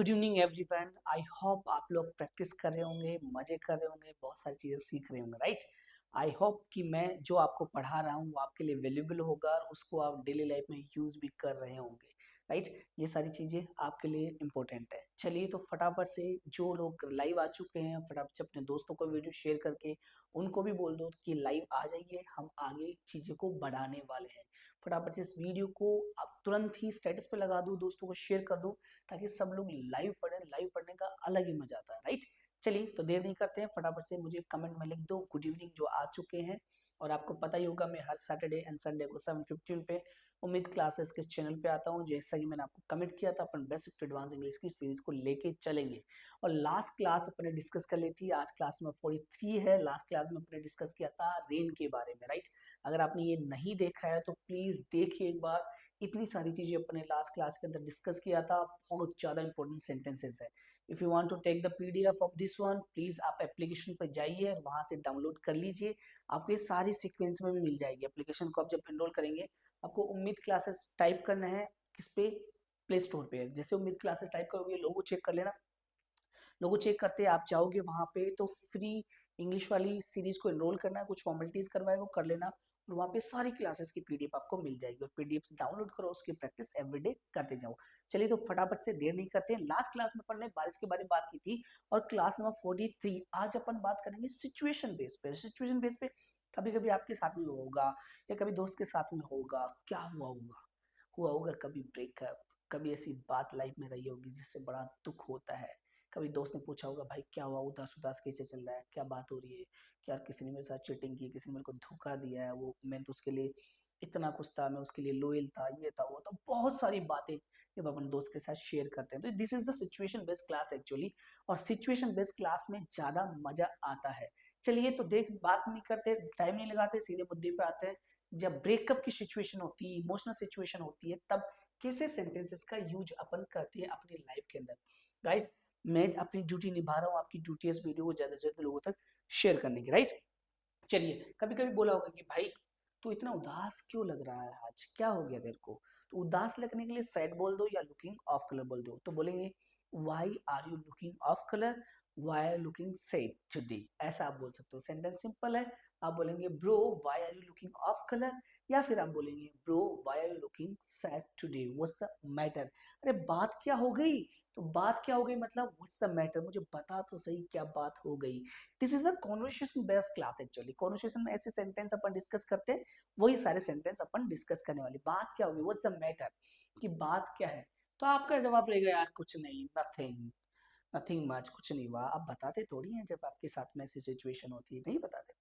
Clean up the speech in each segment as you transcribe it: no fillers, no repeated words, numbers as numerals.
Good evening everyone. I hope आप लोग practice कर रहे होंगे, मजे कर रहे होंगे, बहुत सारी चीज़ें सीख रहे होंगे, राइट। आई होप कि मैं जो आपको पढ़ा रहा हूँ वो आपके लिए वैल्यूएबल होगा और उसको आप डेली लाइफ में यूज़ भी कर रहे होंगे, राइट। ये सारी चीज़ें आपके लिए इंपॉर्टेंट है। चलिए तो फटाफट से जो लोग लाइव आ चुके हैं फटाफट से अपने दोस्तों को वीडियो शेयर करके उनको भी बोल दो कि लाइव आ जाइए, हम आगे चीज़ें को बढ़ाने वाले हैं। फटाफट से इस वीडियो को आप तुरंत ही स्टेटस पे लगा दो, दोस्तों को शेयर कर दो ताकि सब लोग लाइव पढ़ें। लाइव पढ़ने का अलग ही मजा आता है, राइट। चलिए तो देर नहीं करते हैं, फटाफट से मुझे कमेंट में लिख दो गुड इवनिंग जो आ चुके हैं। और आपको पता ही होगा मैं हर सैटरडे एंड संडे को 7:15 पे उम्मीद क्लासेस के चैनल पे आता हूँ। जैसा कि मैंने आपको कमिट किया था, अपन बेसिक टू एडवांस इंग्लिश की सीरीज को लेके चलेंगे। और लास्ट क्लास अपने डिस्कस कर ली थी, आज क्लास नंबर 43 है। लास्ट क्लास में अपने डिस्कस किया था रेन के बारे में, राइट। अगर आपने ये नहीं देखा है तो प्लीज देखिए एक बार। इतनी सारी चीजें अपने लास्ट क्लास के अंदर डिस्कस किया था, बहुत ज्यादा इंपॉर्टेंट सेंटेंसेस है। If you want to take the PDF of this one, please आप एप्लीकेशन पर जाइए और वहां से डाउनलोड कर लीजिए। आपको ये सारी सीक्वेंस में भी मिल जाएगी। एप्लीकेशन को आप जब एनरोल करेंगे आपको उम्मीद क्लासेस टाइप करना है, किस पे, प्ले स्टोर पे। जैसे उम्मीद क्लासेस टाइप करोगे लोगो चेक कर लेना। लोगो चेक करते आप जाओगे वहां पे तो फ्री इंग्लिश वाली सीरीज को एनरोल करना है, कुछ फॉर्मेलिटीज करवाएगा कर लेना और वहाँ पे सारी क्लासेस की पीडीएफ आपको मिल जाएगी। और पीडीएफ डाउनलोड करो, उसकी प्रैक्टिस एवरीडे करते जाओ। चलिए तो फटाफट से देर नहीं करते हैं। लास्ट क्लास में अपन ने बारिश के बारे में बात की थी और क्लास नंबर 43 आज अपन बात करेंगे सिचुएशन बेस पे। सिचुएशन बेस पे कभी कभी आपके साथ में होगा या कभी दोस्त के साथ में होगा, क्या हुआ होगा कभी ब्रेकअप, कभी ऐसी बात लाइफ में रही होगी जिससे बड़ा दुख होता है। कभी दोस्त ने पूछा होगा भाई क्या हुआ, उदास उदास कैसे चल रहा है, क्या बात हो रही है, क्या किसी ने मेरे साथ चीटिंग की, किसी ने मेरे को धोखा दिया है, वो मैं तो उसके लिए इतना कुछ था, मैं उसके लिए लॉयल था, ये था वो। तो बहुत सारी बातें जब अपन दोस्त के साथ शेयर करते हैं तो this is the situation based class actually. और सिचुएशन बेस्ड क्लास में ज्यादा मजा आता है। चलिए तो देख बात नहीं करते, टाइम नहीं लगाते, सीधे मुद्दे पे आते हैं। जब ब्रेकअप की सिचुएशन होती है, इमोशनल सिचुएशन होती है, तब कैसे सेंटेंसेस का यूज अपन करते हैं अपनी लाइफ के अंदर। गाइस मैं अपनी ड्यूटी निभा रहा हूँ, आपकी ड्यूटी इस वीडियो को ज्यादा से ज्यादा लोगों तक शेयर करने की, राइट। चलिए कभी कभी बोला होगा कि भाई तू इतना उदास क्यों लग रहा है, आज क्या हो गया तेरे को। तो उदास लगने के लिए सैड बोल दो या लुकिंग ऑफ कलर बोल दो। तो बोलेंगे why are you looking off colour, why are looking sad today, ऐसा आप बोल सकते हो। सेंटेंस सिंपल है। आप बोलेंगे bro why are you looking off colour, या फिर आप बोलेंगे bro why are you looking sad today, what's the matter. अरे बात क्या हो गई, तो बात क्या हो गई मतलब व्हाट्स द मैटर, मुझे बता तो सही क्या बात हो गई। This is the conversation based class actually. Conversation में ऐसे सेंटेंस अपन डिस्कस करते हैं, वही सारे सेंटेंस अपन डिस्कस करने वाली। बात क्या होगी, व्हाट्स द मैटर, कि बात क्या है। तो आपका जवाब रहेगा यार कुछ नहीं, नथिंग, नथिंग मच, कुछ नहीं हुआ। आप बताते थोड़ी हैं जब आपके साथ में ऐसी सिचुएशन होती है, नहीं बताते।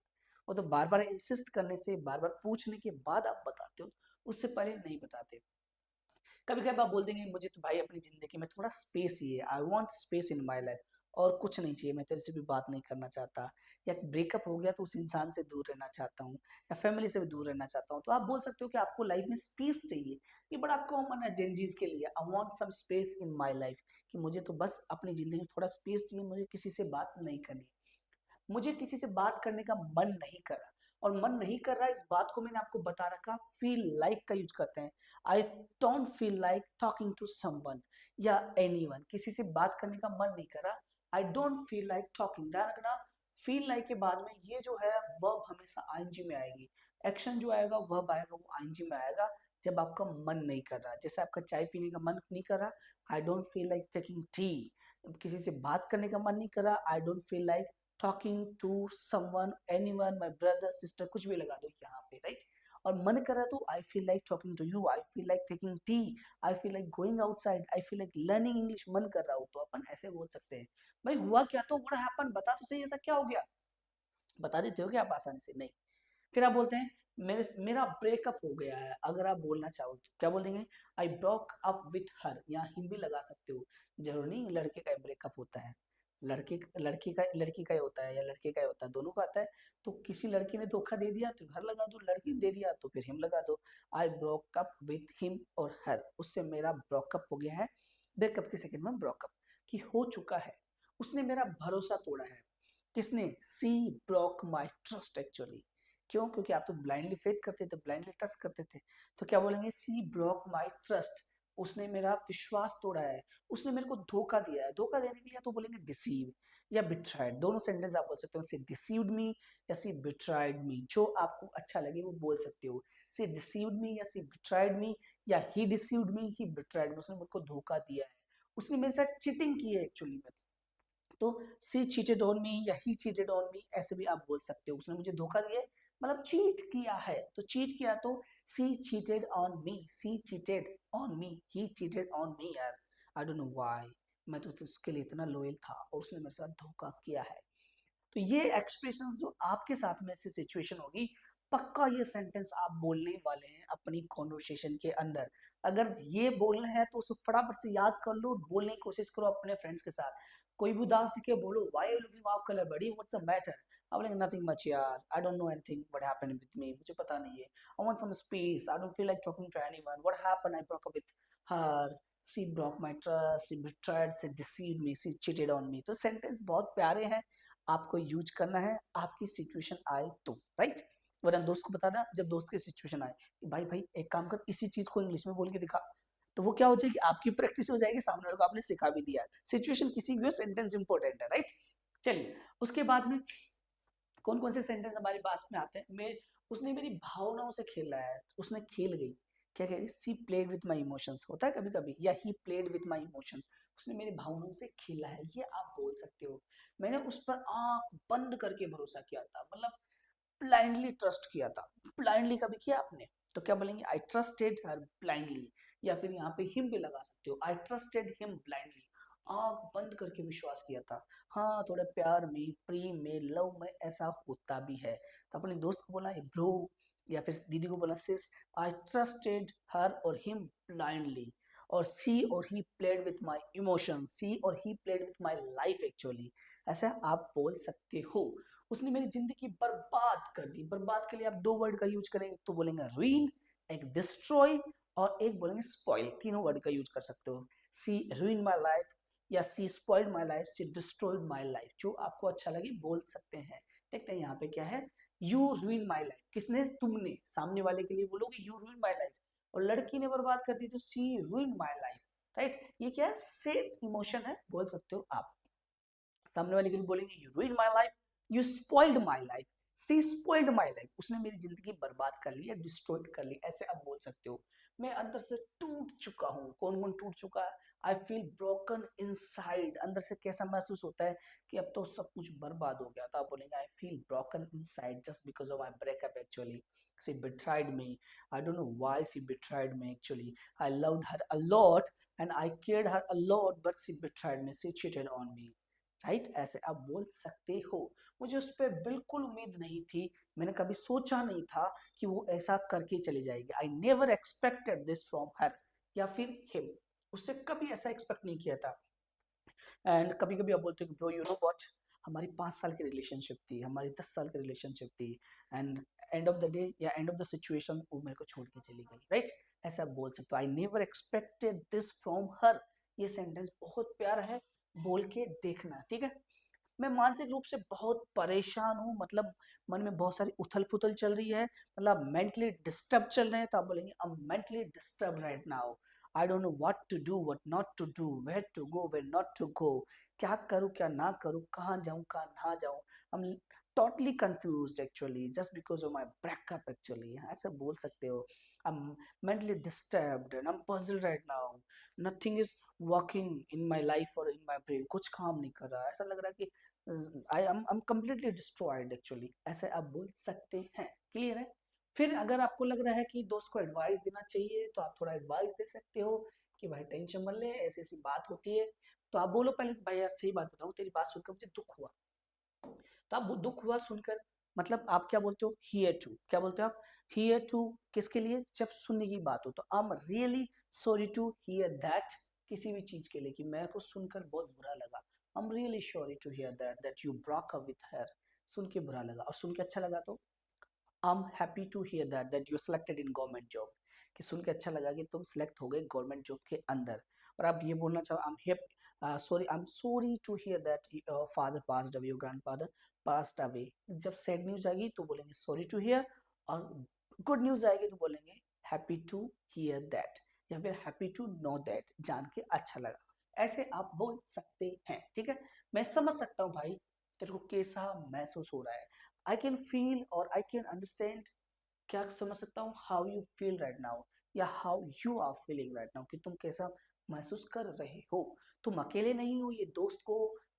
वो तो बार बार इंसिस्ट करने से, बार बार पूछने के बाद आप बताते हो, उससे पहले नहीं बताते। कभी कभी आप बोल देंगे मुझे तो भाई अपनी जिंदगी में थोड़ा स्पेस चाहिए, I want space in my life, और कुछ नहीं चाहिए, मैं तेरे से भी बात नहीं करना चाहता, या ब्रेकअप हो गया तो उस इंसान से दूर रहना चाहता हूँ, या फैमिली से भी दूर रहना चाहता हूँ। तो आप बोल सकते हो कि आपको लाइफ में स्पेस चाहिए। ये बड़ा कॉमन है जेनजीज के लिए, I want some space in my life, कि मुझे तो बस अपनी जिंदगी में थोड़ा स्पेस चाहिए, मुझे किसी से बात नहीं करनी, मुझे किसी से बात करने का मन नहीं कर रहा। और मन नहीं कर रहा, इस बात को मैंने आपको बता रखा, फील लाइक का यूज करते हैं। I don't feel like talking to someone या एनीवन, किसी से बात करने का मन नहीं कर रहा। I don't feel like talking, ध्यान रखना फील लाइक के बाद में ये जो है वर्ब हमेशा आईएनजी में आएगी। एक्शन जो आएगा वर्ब आएगा वो आईएनजी में आएगा जब आपका मन नहीं कर रहा। जैसे आपका चाय पीने का मन नहीं कर रहा, I don't feel like taking tea. किसी से बात करने का मन नहीं कर रहा, I don't feel like talking to someone, anyone, my brother sister, कुछ भी लगा दो यहाँ पे, राइट। और मन कर रहा तो I feel like talking to you, I feel like taking tea, I feel like going outside, I feel like learning English, मन कर रहा हो तो अपन ऐसे बोल सकते हैं। भाई हुआ क्या, तो व्हाट हैपन, बता तो सही ऐसा क्या हो गया, बता देते हो क्या आप आसानी से, नहीं। फिर आप बोलते हैं मेरा ब्रेकअप हो गया है, अगर आप बोलना चाहो तो क्या बोल देंगे, आई ब्रोक अप विथ हर, यहाँ हिम भी लगा सकते हो। जरूरी नहीं लड़के का ब्रेकअप होता है, लड़की का ही होता है या लड़के का ही होता है, दोनों का आता है। तो किसी लड़की ने धोखा दे दिया तो हर लगा दो, लड़की ने दे दिया तो फिर हिम लगा दो। आई broke up with him or हर, उससे मेरा ब्रोकअप हो गया है। ब्रेकअप की सेकंड में ब्रोकअप, कि हो चुका है, उसने मेरा भरोसा तोड़ा है। किसने, सी ब्रोक माई ट्रस्ट एक्चुअली। क्यों, क्योंकि आप तो ब्लाइंडली फेथ करते थे, ब्लाइंडली ट्रस्ट करते थे। तो क्या बोलेंगे, सी ब्रोक माई ट्रस्ट, उसने मेरा विश्वास तोड़ा है, उसने मेरे को धोखा दिया है। धोखा देने के लिए तो बोलेंगे डिसीव या बिट्राइड, दोनों सेंटेंस आप बोल सकते हो। सी डिसीव्ड मी या सी बिट्राइड मी, जो आपको अच्छा लगे वो बोल सकते हो। सी डिसीव्ड मी या सी बिट्राइड मी, या ही डिसीव्ड मी, ही बिट्राइड मी, उसने मेरे को धोखा दिया है, उसने मेरे साथ चीटिंग की है एक्चुअली में। तो सी चीटेड ऑन मी या ही चीटेड ऑन मी, ऐसे भी आप बोल सकते हो। उसने मुझे धोखा दिया है, मतलब चीट किया है। तो चीट किया तो she cheated on me, she cheated on me, he cheated on me. यार आई डोंट नो व्हाई, मैं तो उसके लिए इतना लॉयल था और उसने मेरे साथ धोखा किया है। तो ये एक्सप्रेशन जो आपके साथ में ऐसी सिचुएशन होगी, पक्का ये सेंटेंस आप बोलने वाले हैं अपनी कॉन्वर्सेशन के अंदर। अगर ये बोलना है तो उसे फटाफट से याद कर लो, बोलने की कोशिश करो अपने फ्रेंड्स के साथ। कोई भी उदास दिखे बोलो, why you looking off colour buddy, what's the matter. I बोलेंगे नथिंग मच यार, I don't know anything what happened with me, मुझे पता नहीं है। I want some space, I don't feel like talking to anyone, what happened, I broke up with her, she broke my trust, she betrayed, she deceived me, she cheated on me. तो sentence बहुत प्यारे हैं, आपको use करना है आपकी situation आए तो, राइट। वरना दोस्त को बताना जब दोस्त की सिचुएशन आए कि भाई भाई एक काम कर, इसी चीज को इंग्लिश में बोल के दिखा, तो वो क्या हो जाएगी, आपकी प्रैक्टिस हो जाएगी, सामने वाले को आपने सिखा भी दिया। सिचुएशन किसी भी हो, सेंटेंस इंपॉर्टेंट है, राइट। चलिए उसके बाद में कौन कौन से सेंटेंस हमारे पास में आते हैं। मैं, उसने मेरी भावनाओं से खेला है, उसने खेल गई, क्या कह रही, she played with my emotions, होता है कभी कभी, या ही प्लेड विथ माई इमोशन, उसने मेरी भावनाओं से खेला है, ये आप बोल सकते हो। मैंने उस पर आंख बंद करके भरोसा किया था, मतलब ब्लाइंडली ट्रस्ट किया था। ब्लाइंडली कभी किया आपने, तो क्या बोलेंगे, आई ट्रस्टेड हर ब्लाइंडली, या फिर यहाँ पे हिम भी लगा सकते हो, आई ट्रस्टेड हिम ब्लाइंडली, आंख बंद करके विश्वास किया था। हाँ, थोड़ा प्यार में, प्रेम में, लव में ऐसा होता भी है। तो अपने दोस्त को बोला ब्रो, या फिर दीदी को बोला सिस, आई trusted her or him blindly, और सी और he played with my emotion, she और he played with my life actually, ऐसा आप बोल सकते हो। उसने मेरी जिंदगी बर्बाद कर दी। बर्बाद के लिए आप दो वर्ड का यूज करेंगे, तो बोलेंगे ruin, एक डिस्ट्रॉय, और एक बोलेंगे स्पॉइल, तीनों वर्ड का यूज कर सकते हो। सी ruin माई लाइफ, या she spoiled my life, she destroyed my life, जो आपको अच्छा लगे बोल सकते हैं। देखते हैं यहाँ पे क्या है, यू ruin माई लाइफ, किसने, तुमने, सामने वाले के लिए बोलोगे यू ruin माई लाइफ, और लड़की ने बर्बाद कर दी तो सी ruin माई लाइफ, राइट। ये क्या है, सेम इमोशन है, बोल सकते हो आप। सामने वाले के लिए बोलेंगे you ruined my life, you spoiled my life, she spoiled my life, उसने मेरी जिंदगी बर्बाद कर ली या डिस्ट्रॉयड कर ली, ऐसे आप बोल सकते हो। मैं अंदर से टूट चुका हूँ, कौन कौन टूट चुका है, आई फील ब्रोकन इनसाइड, अंदर से कैसा महसूस होता है कि अब तो सब कुछ बर्बाद हो गया, तो आप बोलेंगे I feel broken inside just because of my breakup actually, she betrayed me, I don't know why she betrayed me actually, I loved her a lot and I cared her a lot, but she betrayed me, she cheated on me, right. ऐसे आप बोल सकते हो। मुझे उस पर बिल्कुल उम्मीद नहीं थी, मैंने कभी सोचा नहीं था कि वो ऐसा करके चली जाएगी, I never expected this from her, या फिर हिम, उससे कभी ऐसा एक्सपेक्ट नहीं किया था। एंड कभी कभी आप बोलते हो कि ब्रो यू नो व्हाट, हमारी 5 साल की रिलेशनशिप थी, हमारी 10 साल की रिलेशनशिप थी, and end of the day या एंड ऑफ द सिचुएशन वो मेरे को छोड़ के चली गई, राइट। ऐसा आप बोल सकते हो, I never expected this from her. ये सेंटेंस बहुत प्यारा है, बोल के देखना, ठीक है। मैं मानसिक रूप से बहुत परेशान हूँ, मतलब मन में बहुत सारी उथल पुथल चल रही है, मतलब मेंटली डिस्टर्ब चल रहे हैं, तो आप बोलेंगे I am mentally disturb right now, I don't know what to do, what not to do, where to go, where not to go, क्या करूँ क्या ना करूँ, कहाँ जाऊँ कहाँ ना जाऊँ, I am totally confused actually just because of my breakup actually, ऐसा बोल सकते हो। आई am mentally disturbed and I am puzzled right now, nothing is working in my life और इन माय ब्रेन, कुछ काम नहीं कर रहा, ऐसा लग रहा है कि I'm completely destroyed actually, ऐसे आप बोल सकते हैं, क्लियर है। फिर अगर आपको लग रहा है कि दोस्त को एडवाइस देना चाहिए, तो आप थोड़ा एडवाइस दे सकते हो कि भाई टेंशन मत ले, ऐसी ऐसी बात होती है। तो आप बोलो पहले, भाई यार सही बात बताऊं, तेरी बात सुनकर मुझे दुख हुआ। तो आप वो दुख हुआ सुनकर, मतलब आप क्या बोलते हो, हियर टू, क्या बोलते हो आप, हियर टू, किसके लिए, जब सुनने की बात हो, तो I am really sorry to hear that, किसी भी चीज के लिए कि मेरे को सुनकर बहुत बुरा लगा, I am really sorry to hear that you broke up with her, सुन के बुरा लगा, और सुन के अच्छा लगा तो I am happy to hear that you selected in government job, कि सुन के अच्छा लगा कि तुम सिलेक्ट हो गए गवर्नमेंट जॉब के अंदर। और आप ये बोलना चाहो, I am sorry to hear that father passed away, your grandfather passed away. जब सैड न्यूज आएगी तो बोलेंगे सॉरी टू हियर, और गुड न्यूज आएगी तो बोलेंगे हैप्पी टू हियर दैट। या फिर हैप्पी टू नो दैट, जान के अच्छा लगा, ऐसे आप बोल सकते हैं। ठीक है, मैं समझ सकता हूँ भाई तेरे को कैसा महसूस हो रहा है। आई कैन फील और आई कैन अंडरस्टैंड, क्या समझ सकता हूँ how you feel right now, या how you are feeling right now, कि तुम कैसा महसूस कर रहे हो। तुम अकेले नहीं हो, ये दोस्त को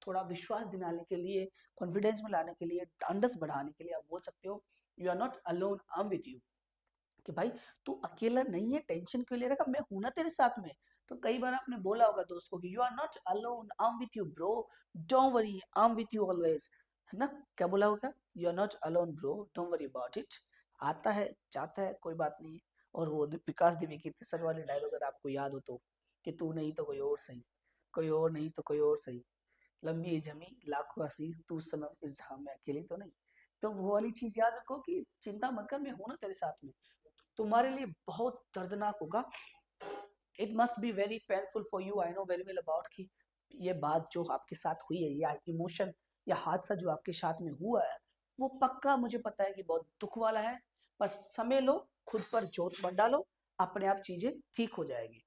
थोड़ा विश्वास दिलाने के लिए, कॉन्फिडेंस में लाने के लिए, ढांढस बढ़ाने के लिए आप बोल सकते हो you are not alone, I am with you, कि भाई तू अकेला नहीं है, टेंशन क्यों ले रखा, मैं हूं ना तेरे साथ में। तो कई बार आपने बोला होगा दोस्त को कि you are not alone, I am with you bro, don't worry, I am with you always, है ना। क्या बोला होगा, you are not alone bro, don't worry about it. आता है जाता है, कोई बात नहीं। और वो विकास दिव्य कीर्ति सर वाले डायलॉग अगर आपको याद हो तो, कि तू नहीं तो कोई और सही, कोई और नहीं तो कोई और सही, लंबी जमी लाखों हंसी, तू सनम इस जहां में अकेली तो नहीं। तो वो वाली चीज याद रखो कि चिंता मत कर, मैं हूं ना तेरे साथ में। तुम्हारे लिए बहुत दर्दनाक होगा, it must be very painful for you, I know very well about, कि ये बात जो आपके साथ हुई है, या इमोशन या हादसा जो आपके साथ में हुआ है, वो पक्का मुझे पता है कि बहुत दुख वाला है। पर समय लो, खुद पर जोत मत डालो, अपने आप चीजें ठीक हो जाएगी।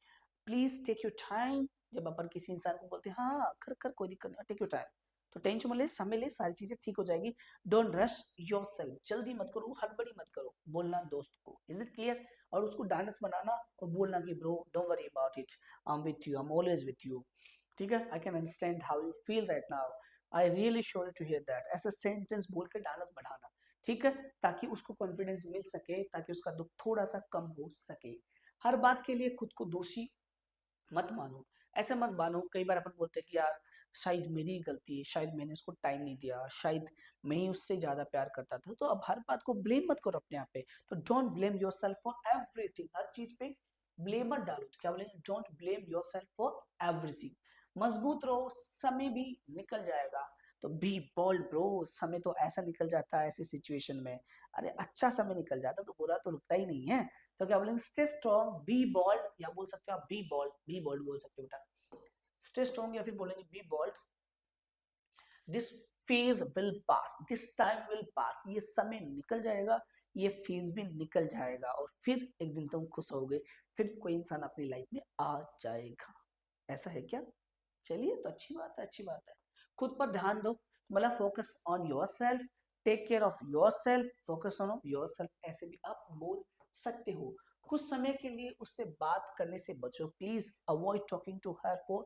Please take your time. जब अपन किसी इंसान को बोलते हैं हाँ हाँ, कर कर कोई दिक्कत नहीं, टेक योर टाइम, तो टेंशन मत ले, समय ले, सारी चीजें ठीक हो जाएगी। डोंट रश योर सेल्फ, जल्दी मत करो, हड़बड़ी मत करो। बोलना दोस्त को, इज इट क्लियर, और उसको डायनेस बनाना और बोलना कि bro don't worry about it, I am with you, I am always with you. ठीक है, I can understand how you feel right now, I really sure to hear that, ऐसा sentence बोल के डायनेस बढ़ाना। ठीक है, ताकि उसको कॉन्फिडेंस मिल सके, ताकि उसका दुख थोड़ा सा कम हो सके। हर बात के लिए खुद को दोषी मत मानो, ऐसे मत मानो। कई बार अपन बोलते हैं कि यार शायद मेरी गलती है, शायद मैंने उसको टाइम नहीं दिया, शायद मैं ही उससे ज्यादा प्यार करता था। तो अब हर बात को ब्लेम मत करो अपने आप पे। तो don't blame yourself for everything, हर चीज पे ब्लेम मत डालो। तो क्या बोलेंगे, don't blame yourself for everything. मजबूत रहो, समय भी निकल जाएगा। तो बी बोल्ड ब्रो, समय तो ऐसा निकल जाता है ऐसी सिचुएशन में, अरे अच्छा समय निकल जाता तो बुरा तो रुकता ही नहीं है। तो क्या बोलेंगे, स्टे स्ट्रॉन्ग, बी बोल्ड, या बोल सकते हो आप बी बोल्ड, बी बोल्ड बोल सकते हो बेटा, स्टे स्ट्रॉन्ग, या फिर बोलेंगे be bold. This phase will pass, this time will pass, ये समय निकल जाएगा, ये फेज भी निकल जाएगा, और फिर एक दिन तुम खुश होगे, फिर कोई इंसान अपनी लाइफ में आ जाएगा। ऐसा है क्या, चलिए तो अच्छी बात है, अच्छी बात है। खुद पर ध्यान दो, मतलब focus on yourself, take care of yourself, focus on yourself, ऐसे भी आप बोल सकते हो। कुछ समय के लिए उससे बात करने से बचो, please avoid talking to her for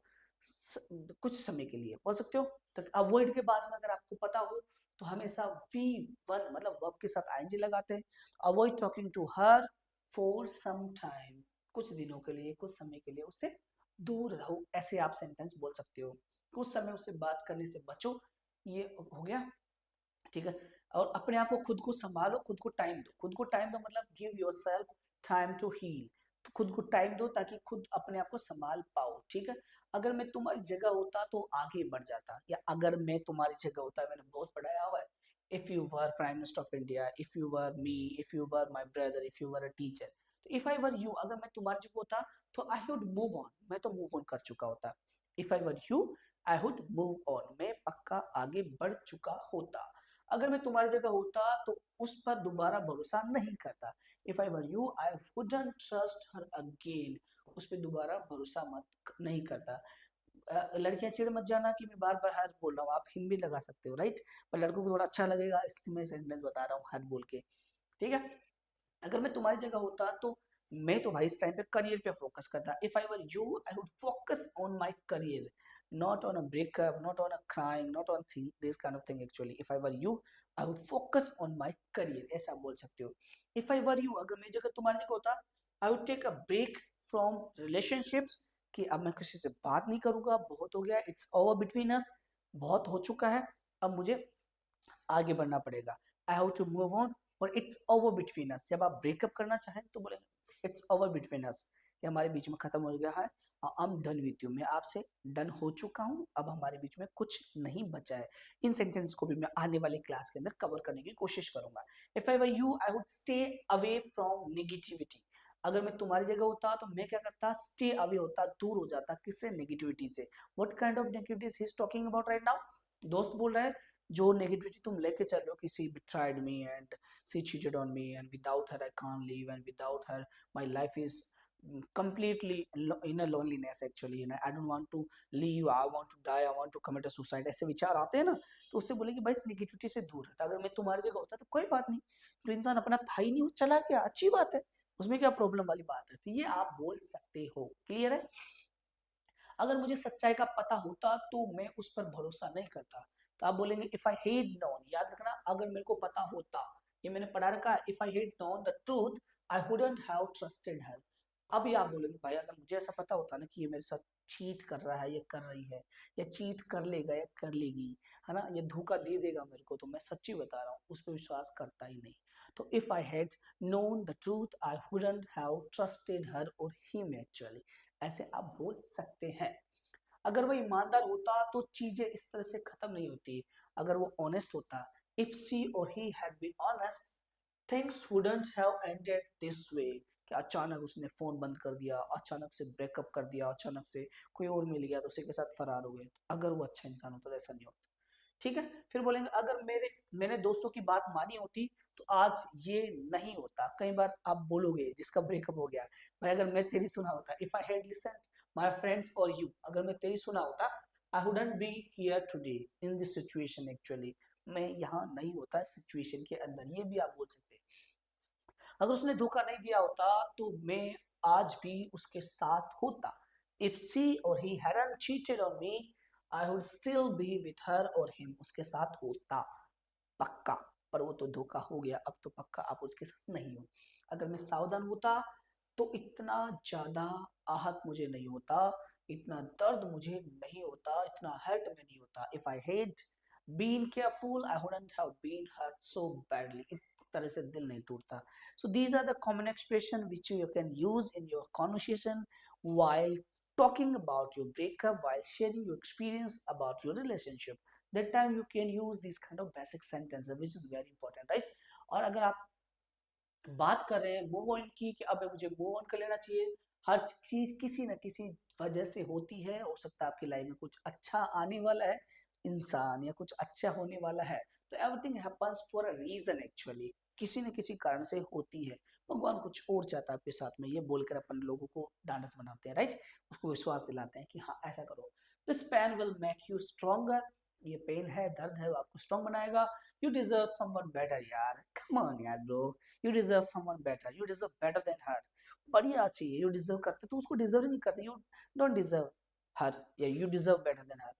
कुछ समय के लिए, बोल सकते हो। तो अवॉइड के बाद में अगर आपको पता हो तो हमेशा वी वन मतलब वर्ब के साथ आईएनजी लगाते हैं। Avoid talking to her for some time, कुछ दिनों के लिए, कुछ समय के लिए उससे दूर रहो, ऐसे आप सेंटेंस बोल सकते हो। कुछ समय उससे बात करने से बचो, ये हो गया। ठीक है, और अपने आप को, खुद को संभालो, खुद को टाइम दो, खुद को टाइम दो मतलब give yourself time to heal. तो खुद को टाइम दो ताकि खुद अपने आप को संभाल पाओ। ठीक है, अगर मैं तुम्हारी जगह होता तो आगे बढ़ जाता, या अगर मैं तुम्हारी जगह होता, मैंने बहुत पढ़ाया हुआ है, if you were prime minister of India, if you were me, if you were my brother, if you were a teacher, if I were you, अगर मैं तुम्हारी जगह होता तो आई वुड मूव ऑन, मैं तो मूव ऑन कर चुका होता। If I were you I would move on, मैं पक्का आगे बढ़ चुका होता। अगर मैं तुम्हारी जगह होता तो उस पर दोबारा भरोसा नहीं करता। If I were you I wouldn't trust her again, उस पर दोबारा भरोसा मत नहीं करता। लड़कियां चिढ़ मत जाना कि मैं बार बार हर बोल रहा हूँ, आप हिम भी लगा सकते हो राइट, पर लड़कों को थोड़ा अच्छा लगेगा इसलिए मैं सेंटेंस बता रहा हूँ हर बोल के। ठीक है, अगर मैं तुम्हारी जगह होता तो मैं तो भाई इस टाइम पे करियर पे फोकस करता। If I were you I would focus on my career, not on a breakup, not on a crying, not on this kind of thing actually. If I were you I would focus on my career, ऐसा बोल सकते हो। If I were you, अगर मेरी जगह तुम्हारी जगह होता, I would take a break from relationships, कि अब मैं किसी से बात नहीं करूंगा, बहुत हो गया, it's over between us, बहुत हो चुका है, अब मुझे आगे बढ़ना पड़ेगा। I have to move on, और इट्स ओवर बिटवीन अस, जब आप ब्रेकअप करना चाहें तो बोलेंगे इट्स ओवर बिटवीन अस, कि हमारे बीच में खत्म हो गया है, I am done with you, मैं आपसे डन हो चुका हूं, अब हमारे बीच में कुछ नहीं बचा है। इन सेंटेंस को भी मैं आने वाली क्लास के अंदर कवर करने की कोशिश करूंगा। If I were you I would stay away from negativity, अगर मैं तुम्हारी जगह होता तो मैं क्या करता, स्टे अवे होता, दूर हो जाता, किससे, नेगेटिविटी से। What kind of negativity he is talking about right now, दोस्त बोल रहा है जो नेगेटिविटी तुम लेके चल रहे हो कि सी betrayed me and she cheated on me and without her I can't live and without her my life is completely in a loneliness actually, you know, I don't want to leave, I want to die, I want to commit a suicide, ऐसे विचार आते हैं ना, तो उससे बोले कि भाई इस निगेटिविटी से दूर रहता। अगर मैं तुम्हारी जगह होता तो कोई बात नहीं, जो इंसान अपना था ही नहीं वो चला गया, अच्छी बात है, उसमें क्या प्रॉब्लम वाली बात है, तो ये आप बोल सकते हो। क्लियर है? अगर मुझे सच्चाई का पता होता तो मैं उस पर भरोसा नहीं करता, तो आप बोलेंगे इफ आई हेड नॉन, याद रखना, अगर मेरे को पता होता, ये मैंने पढ़ा रखा है, if I had known the truth I wouldn't have trusted her. अब ये आप बोलेंगे भाई अगर मुझे ऐसा पता होता ना कि ये मेरे साथ चीट कर रहा है, ये कर रही है, या चीट कर लेगा या कर लेगी, है ना, ये धोखा दे देगा मेरे को, तो मैं सच्ची बता रहा हूँ उस पर विश्वास करता ही नहीं। तो if I had known the truth I wouldn't have trusted her or him actually, ऐसे आप बोल सकते हैं। अगर वो ईमानदार होता तो चीजें इस तरह से खत्म नहीं होती। अगर वो ऑनेस्ट होता, इफ सी और he had been honest, things wouldn't have ended this way, कि अचानक उसने फोन बंद कर दिया, अचानक से ब्रेकअप कर दिया, अचानक से कोई और मिल गया तो उसी के साथ फरार हो गए। अगर वो अच्छा इंसान होता तो ऐसा नहीं होता। ठीक है, फिर बोलेंगे अगर मैंने दोस्तों की बात मानी होती तो आज ये नहीं होता। कई बार आप बोलोगे जिसका ब्रेकअप हो गया, भाई अगर मैं तेरी सुना होता, if I had listen my friends और यू, अगर मैं तेरी सुना होता, I wouldn't be here today in this situation actually, मैं यहाँ नहीं होता इस सिचुएशन के अंदर, ये भी आप बोल सकते हैं। अगर उसने धोखा नहीं दिया होता तो मैं आज भी उसके साथ होता, इफ सी और he hadn't cheated on me I would still be with her or him, उसके साथ होता पक्का। पर वो तो धोखा हो गया, अब तो पक्का आप उसके साथ नहीं हो। अगर मैं सावधान होता तो इतना ज्यादा आहत मुझे नहीं होता, इतना दर्द मुझे नहीं होता, इतना हर्ट में नहीं होता। If I had been careful I wouldn't have been hurt so badly, इस तरह से दिल नहीं टूटता। So these are the common expression which you can use in your conversation while talking about your breakup, while sharing your experience about your relationship. That time you can use these kind of basic sentences, which is very important, right? और अगर आप बात कर रहे हैं move on की, कि अब मुझे मूव ऑन कर लेना चाहिए, हर चीज किसी न किसी वजह से होती है, हो सकता है आपकी लाइफ में कुछ अच्छा आने वाला है इंसान, या कुछ अच्छा होने वाला है, तो everything happens for a reason actually, किसी न किसी कारण से होती है। भगवान कुछ और चाहता है आपके साथ में, ये बोलकर अपन लोगों को डांडस बनाते हैं, राइट, उसको विश्वास दिलाते हैं कि हाँ ऐसा करो। This pain will make you stronger, ये पेन है, दर्द है, वो आपको स्ट्रॉन्ग बनाएगा। यू डिजर्व समवन बेटर यार, कम ऑन यार bro, you deserve someone better, you deserve better than her, बढ़िया चाहिए, यू डिजर्व करते तो उसको डिजर्व नहीं करते, यू डोंट डिजर्व हर, या यू डिजर्व बेटर देन हर,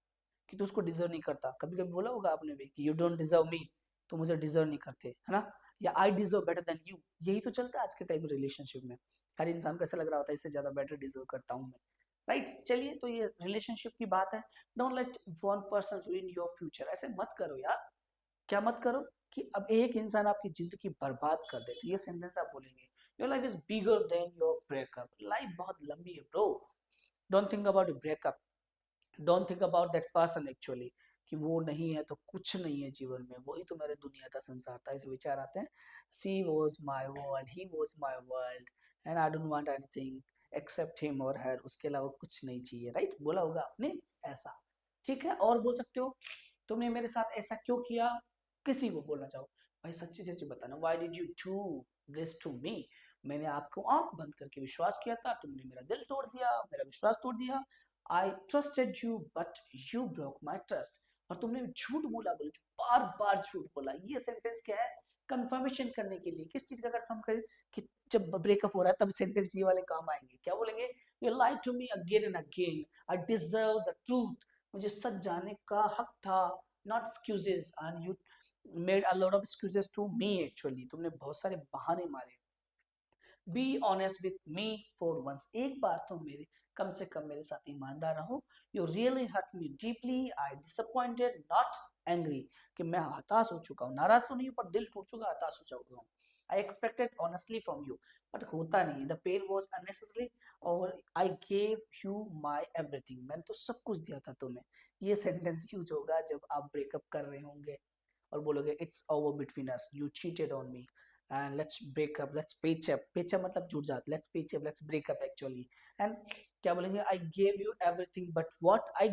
कि तू उसको डिजर्व नहीं करता। कभी कभी बोला होगा आपने भी कि यू डोंट डिजर्व मी, तो मुझे डिजर्व नहीं करते, है ना, या I deserve better then you, यही तो चलता है आज के टाइम में रिलेशनशिप में। हर इंसान को ऐसा लग रहा होता है इससे ज्यादा बेटर डिजर्व करता हूँ मैं, राइट। चलिए, तो ये रिलेशनशिप की बात है। Don't let one person रूइन your future, ऐसे मत करो यार। क्या मत करो? कि अब एक इंसान आपकी जिंदगी बर्बाद कर दे, तो ये सेंटेंस आप बोलेंगे, your life is bigger than your breakup, life बहुत लंबी है bro, don't think about breakup, don't think about that person actually, कि वो नहीं है तो कुछ नहीं है जीवन में, वही तो मेरे दुनिया का संसार था, ऐसे विचार आते हैं। She was my world, he was my world, and I don't want anything except him or her, उसके अलावा कुछ नहीं चाहिए, राइट, बोला होगा आपने ऐसा। ठीक है, और बोल सकते हो, तुमने मेरे साथ ऐसा क्यों किया, किसी को बोलना चाहो, भाई सच्ची सच्ची बताना, why did you do this to me, मैंने आपको आंख बंद करके विश्वास किया था, तुमने मेरा दिल तोड़ दिया, मेरा विश्वास तोड़ दिया। आई trusted you but you broke my trust, और तुमने झूठ बोला, बोले बार बार झूठ बोला। ये सेंटेंस क्या है? कंफर्मेशन करने के लिए, किस चीज का कंफर्म करें, कि जब ब्रेकअप हो रहा है तब सेंटेंस ये वाले काम आएंगे। क्या बोलेंगे? You lied to me again and again, I deserve the truth, मुझे सच जानने का हक था, not excuses, and you made a lot of excuses to me actually, तुमने बहुत सारे बहाने मारे। Be honest with me for once, एक बार तो मेरे कम से कम मेरे साथ ईमानदार रहो। You really hurt me deeply, I disappointed not angry, कि मैं हताश हो चुका हूँ, नाराज तो नहीं हूँ पर दिल टूट चुका, हताश हो चुका हूँ। I expected honestly from you, but होता नहीं, द पेन वॉज अननेसेसरी, और आई गेव यू माई एवरीथिंग, मैंने तो सब कुछ दिया था तुम्हें। ये सेंटेंस यूज होगा जब आप ब्रेकअप कर रहे होंगे और बोलोगे it's over between us, you cheated on me and let's break up, let's patch up, patch up मतलब जुड़ जाते, let's patch up, let's break up actually. And क्या बोलेंगे? I gave you everything but what I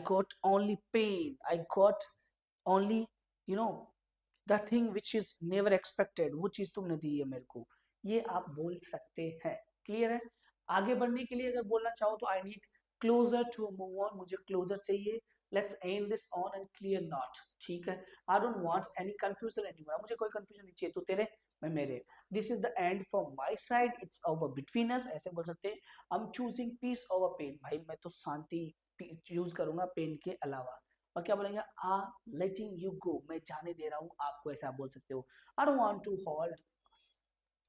got only pain, I got only, you know, the thing which is never expected, वो चीज तुमने दी है मेरे को। ये आप बोल सकते हैं। क्लियर है? आगे बढ़ने के लिए अगर बोलना चाहो तो I need closure to move on, मुझे क्लोजर चाहिए। Let's end this on and clear not, ठीक है? I don't want any confusion anywhere, मुझे कोई कंफ्यूजन नहीं चाहिए, तो तेरे मैं मेरे। This is the end from my side, it's over between us, ऐसे बोल सकते हैं। I am choosing peace over pain, भाई मैं तो शांति यूज करूंगा पेन के अलावा। और क्या बोलेंगे? आ लेटिंग यू गो, मैं जाने दे रहा हूँ आपको, ऐसा आप बोल सकते हो। I don't want to hold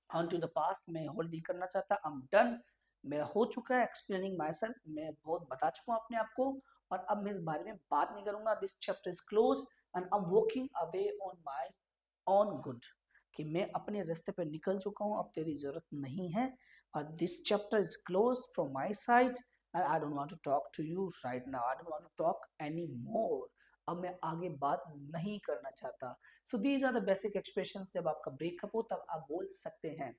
on to the past, मैं होल्ड नहीं करना चाहता। आई एम डन, मेरा हो चुका है एक्सप्लेनिंग माई सेल्फ, मैं बहुत बता चुका हूँ अपने आप को, और अब मैं इस बारे में बात नहीं करूंगा। This chapter is close and I am walking away on my on good, कि मैं अपने रास्ते पे निकल चुका हूँ, अब तेरी जरूरत नहीं है। और this chapter is close from my side and I don't want to talk to you right now, I don't want to talk any more, अब मैं आगे बात नहीं करना चाहता। So these are the basic expressions, जब आपका ब्रेकअप हो तब आप बोल सकते हैं।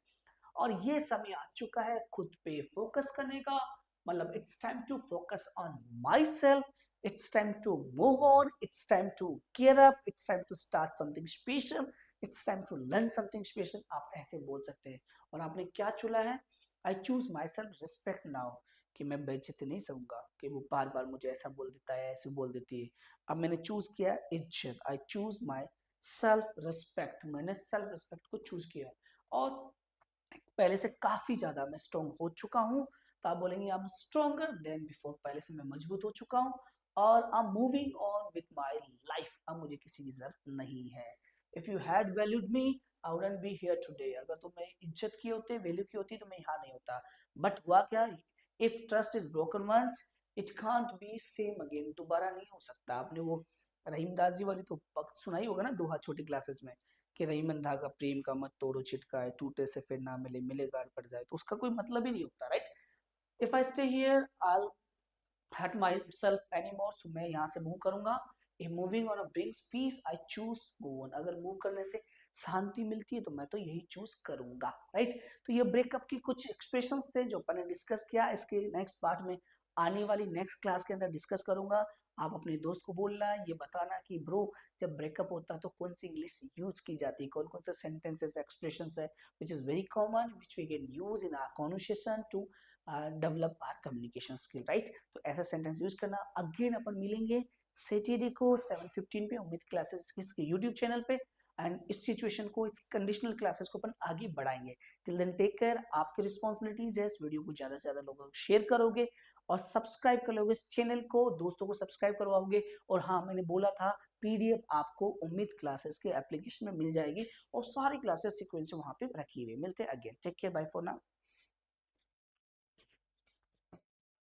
और ये समय आ चुका है खुद पे फोकस करने का, मतलब it's time to focus on myself, it's time to move on, it's time to care up, it's time to start something special, it's time to learn something special, आप ऐसे बोल सकते हैं। और आपने क्या चुना है? I choose my self respect now, कि मैं बेइज्जती नहीं सहूंगा कि वो बार बार मुझे ऐसा बोल देता है, ऐसे बोल देती है। अब मैंने चूज किया इज्जत, I choose my self respect, मैंने सेल्फ रिस्पेक्ट को चूज किया। और पहले से काफी ज्यादा मैं स्ट्रॉन्ग हो चुका हूँ, तो आप बोलेंगे I M stronger than before, पहले से मैं मजबूत हो चुका हूँ। और I am moving on with my life, अब मुझे किसी की जरूरत नहीं है। If you had valued me I wouldn't be here today, अगर तुम्हें इज्जत की होती, वैल्यू की होती, तो मैं यहाँ नहीं होता। बट हुआ क्या? If trust is broken once it can't be same again, दोबारा नहीं हो सकता। आपने वो रहीमदास जी वाली तो सुनाई होगा ना दोहा छोटी क्लासेस में, कि रहीमन धागा प्रेम का मत तोड़ो छिटकाए, टूटे से फिर ना मिले, मिले गाड़ पड़ जाए, तो उसका कोई मतलब ही नहीं होता, right? If I stay here I हट माई सेल्फ एनी मोर, सो मैं यहाँ से मूव करूंगा। If moving on brings peace I choose move on, अगर मूव करने से शांति मिलती है तो मैं तो यही चूज करूंगा, राइट? तो ये ब्रेकअप की कुछ एक्सप्रेशंस थे जो अपन ने डिस्कस किया। इसके नेक्स्ट पार्ट में आने वाली नेक्स्ट क्लास के अंदर डिस्कस करूंगा। आप अपने दोस्त को बोलना, ये बताना कि ब्रो जब ब्रेकअप होता है तो कौन सी इंग्लिश यूज की जाती है, कौन कौन से सेंटेंसेस एक्सप्रेशंस है which is very common which we can use in our conversation to develop our communication skill, right? तो ऐसा सेंटेंस यूज करना। अगेन अपन मिलेंगे सैटरडे को 7:15 पे उम्मीद क्लासेस इसके यूट्यूब चैनल पे, एंड इस सिचुएशन को, इस कंडीशनल क्लासेस को अपन आगे बढ़ाएंगे। टिल देन टेक केयर, आपकी रिस्पॉन्सिबिलिटीज है इस वीडियो को ज्यादा से ज्यादा लोगों को शेयर करोगे और सब्सक्राइब कर लोगे इस चैनल को, दोस्तों को सब्सक्राइब करवाओगे। और हाँ, मैंने बोला था पीडीएफ आपको उम्मीद क्लासेस के एप्लीकेशन में मिल जाएगी और सारी क्लासेस सीक्वेंस वहां पे रखी हुई। मिलते हैं again, take care, bye for now.